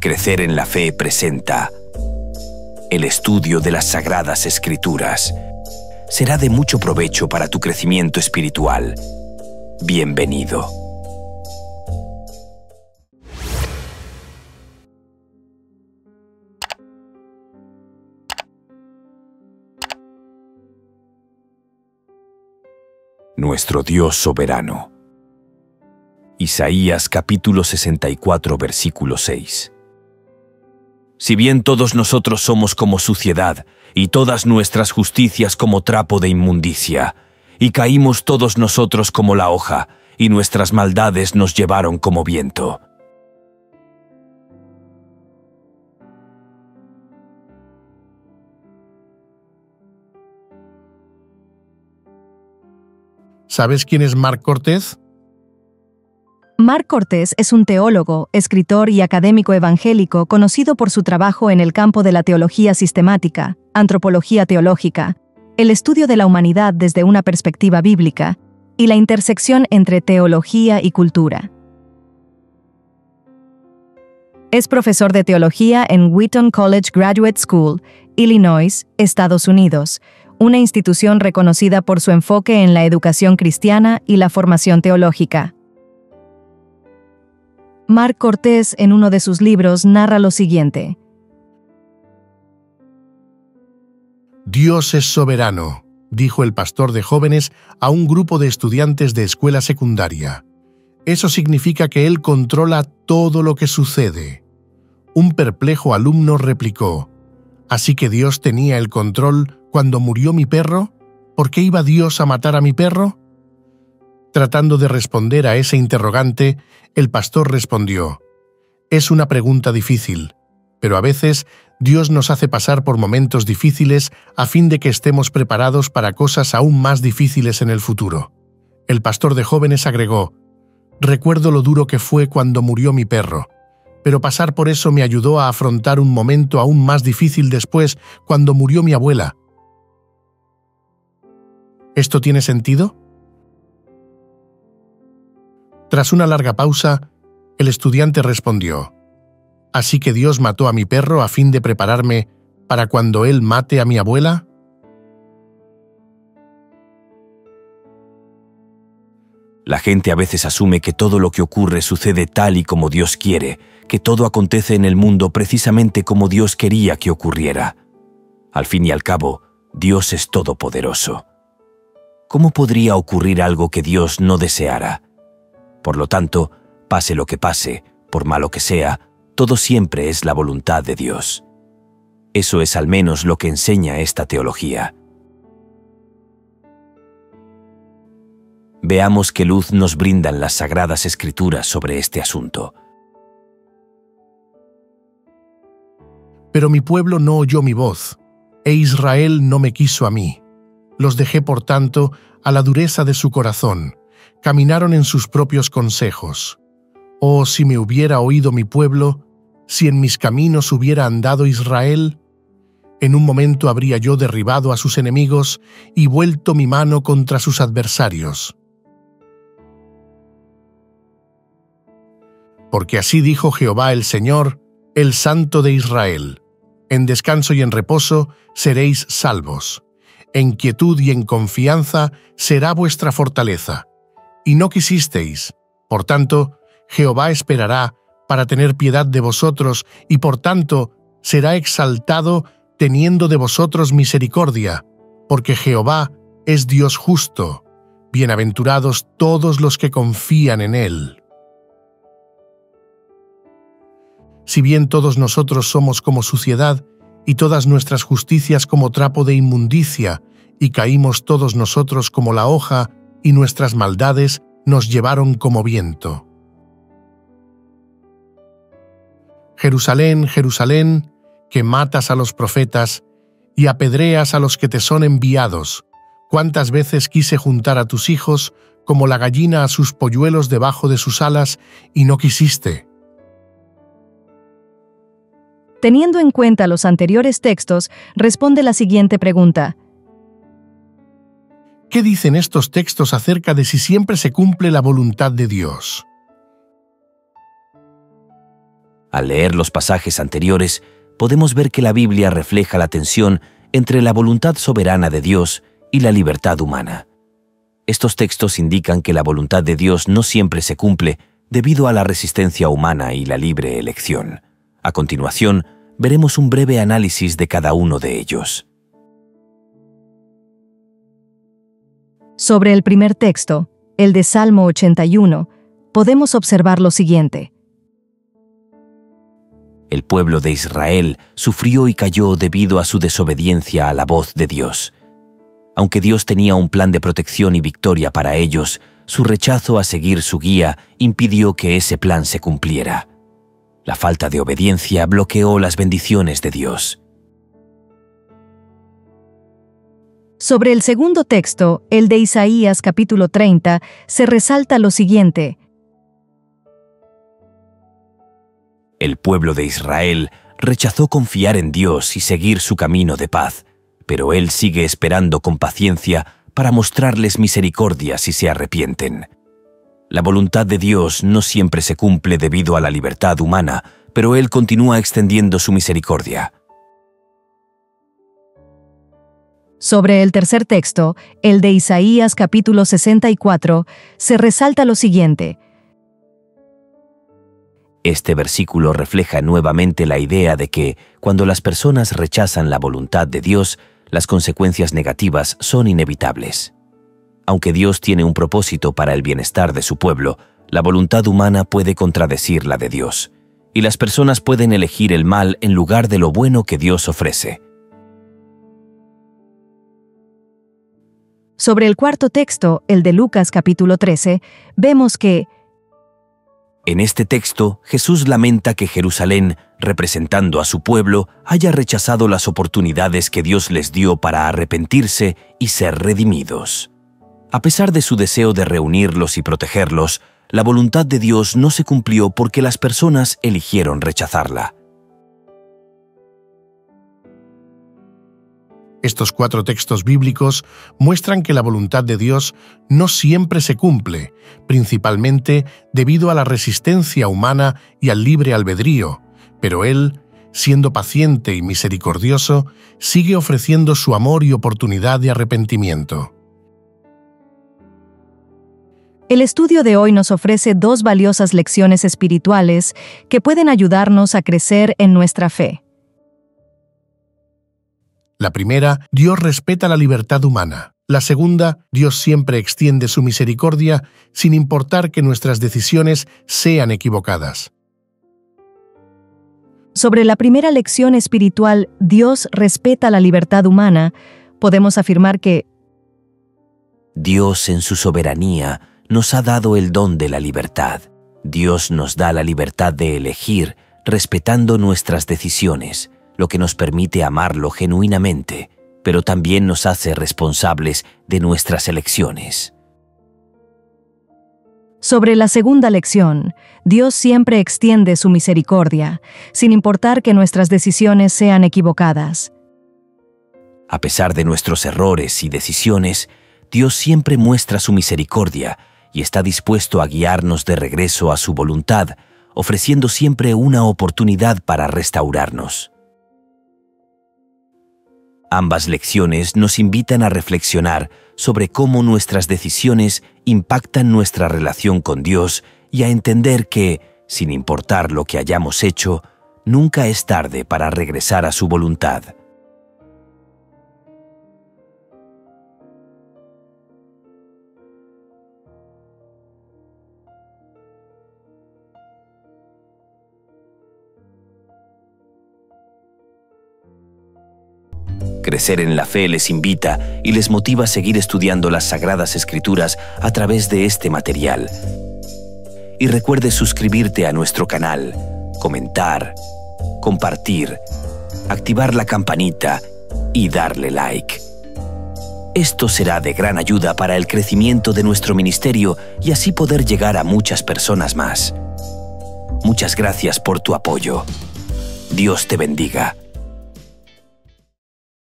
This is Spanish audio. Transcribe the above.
Crecer en la Fe presenta el estudio de las Sagradas Escrituras. Será de mucho provecho para tu crecimiento espiritual. Bienvenido. Nuestro Dios soberano. Isaías capítulo 64, versículo 6. Si bien todos nosotros somos como suciedad, y todas nuestras justicias como trapo de inmundicia, y caímos todos nosotros como la hoja, y nuestras maldades nos llevaron como viento. ¿Sabes quién es Marc Cortés? Marc Cortés es un teólogo, escritor y académico evangélico conocido por su trabajo en el campo de la teología sistemática, antropología teológica, el estudio de la humanidad desde una perspectiva bíblica y la intersección entre teología y cultura. Es profesor de teología en Wheaton College Graduate School, Illinois, Estados Unidos, una institución reconocida por su enfoque en la educación cristiana y la formación teológica. Marc Cortés, en uno de sus libros, narra lo siguiente. Dios es soberano, dijo el pastor de jóvenes a un grupo de estudiantes de escuela secundaria. Eso significa que Él controla todo lo que sucede. Un perplejo alumno replicó, ¿así que Dios tenía el control cuando murió mi perro? ¿Por qué iba Dios a matar a mi perro? Tratando de responder a ese interrogante, el pastor respondió, es una pregunta difícil, pero a veces Dios nos hace pasar por momentos difíciles a fin de que estemos preparados para cosas aún más difíciles en el futuro. El pastor de jóvenes agregó, recuerdo lo duro que fue cuando murió mi perro, pero pasar por eso me ayudó a afrontar un momento aún más difícil después cuando murió mi abuela. ¿Esto tiene sentido? Tras una larga pausa, el estudiante respondió, ¿así que Dios mató a mi perro a fin de prepararme para cuando Él mate a mi abuela? La gente a veces asume que todo lo que ocurre sucede tal y como Dios quiere, que todo acontece en el mundo precisamente como Dios quería que ocurriera. Al fin y al cabo, Dios es todopoderoso. ¿Cómo podría ocurrir algo que Dios no deseara? Por lo tanto, pase lo que pase, por malo que sea, todo siempre es la voluntad de Dios. Eso es al menos lo que enseña esta teología. Veamos qué luz nos brindan las Sagradas Escrituras sobre este asunto. Pero mi pueblo no oyó mi voz, e Israel no me quiso a mí. Los dejé, por tanto, a la dureza de su corazón. Caminaron en sus propios consejos. Oh, si me hubiera oído mi pueblo, si en mis caminos hubiera andado Israel, en un momento habría yo derribado a sus enemigos y vuelto mi mano contra sus adversarios. Porque así dijo Jehová el Señor, el Santo de Israel, en descanso y en reposo seréis salvos. En quietud y en confianza será vuestra fortaleza. Y no quisisteis. Por tanto, Jehová esperará para tener piedad de vosotros, y por tanto será exaltado teniendo de vosotros misericordia, porque Jehová es Dios justo. Bienaventurados todos los que confían en Él. Si bien todos nosotros somos como suciedad, y todas nuestras justicias como trapo de inmundicia, y caímos todos nosotros como la hoja, y nuestras maldades nos llevaron como viento. Jerusalén, Jerusalén, que matas a los profetas y apedreas a los que te son enviados, cuántas veces quise juntar a tus hijos como la gallina a sus polluelos debajo de sus alas, y no quisiste. Teniendo en cuenta los anteriores textos, responde la siguiente pregunta. ¿Qué dicen estos textos acerca de si siempre se cumple la voluntad de Dios? Al leer los pasajes anteriores, podemos ver que la Biblia refleja la tensión entre la voluntad soberana de Dios y la libertad humana. Estos textos indican que la voluntad de Dios no siempre se cumple debido a la resistencia humana y la libre elección. A continuación, veremos un breve análisis de cada uno de ellos. Sobre el primer texto, el de Salmo 81, podemos observar lo siguiente. El pueblo de Israel sufrió y cayó debido a su desobediencia a la voz de Dios. Aunque Dios tenía un plan de protección y victoria para ellos, su rechazo a seguir su guía impidió que ese plan se cumpliera. La falta de obediencia bloqueó las bendiciones de Dios. Sobre el segundo texto, el de Isaías capítulo 30, se resalta lo siguiente. El pueblo de Israel rechazó confiar en Dios y seguir su camino de paz, pero Él sigue esperando con paciencia para mostrarles misericordia si se arrepienten. La voluntad de Dios no siempre se cumple debido a la libertad humana, pero Él continúa extendiendo su misericordia. Sobre el tercer texto, el de Isaías capítulo 64, se resalta lo siguiente. Este versículo refleja nuevamente la idea de que, cuando las personas rechazan la voluntad de Dios, las consecuencias negativas son inevitables. Aunque Dios tiene un propósito para el bienestar de su pueblo, la voluntad humana puede contradecir la de Dios, y las personas pueden elegir el mal en lugar de lo bueno que Dios ofrece. Sobre el cuarto texto, el de Lucas capítulo 13, vemos que en este texto, Jesús lamenta que Jerusalén, representando a su pueblo, haya rechazado las oportunidades que Dios les dio para arrepentirse y ser redimidos. A pesar de su deseo de reunirlos y protegerlos, la voluntad de Dios no se cumplió porque las personas eligieron rechazarla. Estos 4 textos bíblicos muestran que la voluntad de Dios no siempre se cumple, principalmente debido a la resistencia humana y al libre albedrío, pero Él, siendo paciente y misericordioso, sigue ofreciendo su amor y oportunidad de arrepentimiento. el estudio de hoy nos ofrece 2 valiosas lecciones espirituales que pueden ayudarnos a crecer en nuestra fe. La primera, Dios respeta la libertad humana. La segunda, Dios siempre extiende su misericordia sin importar que nuestras decisiones sean equivocadas. Sobre la primera lección espiritual, Dios respeta la libertad humana, podemos afirmar que Dios en su soberanía nos ha dado el don de la libertad. Dios nos da la libertad de elegir, respetando nuestras decisiones, lo que nos permite amarlo genuinamente, pero también nos hace responsables de nuestras elecciones. sobre la segunda lección, Dios siempre extiende su misericordia, sin importar que nuestras decisiones sean equivocadas. A pesar de nuestros errores y decisiones, Dios siempre muestra su misericordia y está dispuesto a guiarnos de regreso a su voluntad, ofreciendo siempre una oportunidad para restaurarnos. Ambas lecciones nos invitan a reflexionar sobre cómo nuestras decisiones impactan nuestra relación con Dios y a entender que, sin importar lo que hayamos hecho, nunca es tarde para regresar a su voluntad. Crecer en la Fe les invita y les motiva a seguir estudiando las Sagradas Escrituras a través de este material. Y recuerde suscribirte a nuestro canal, comentar, compartir, activar la campanita y darle like. Esto será de gran ayuda para el crecimiento de nuestro ministerio y así poder llegar a muchas personas más. Muchas gracias por tu apoyo. Dios te bendiga.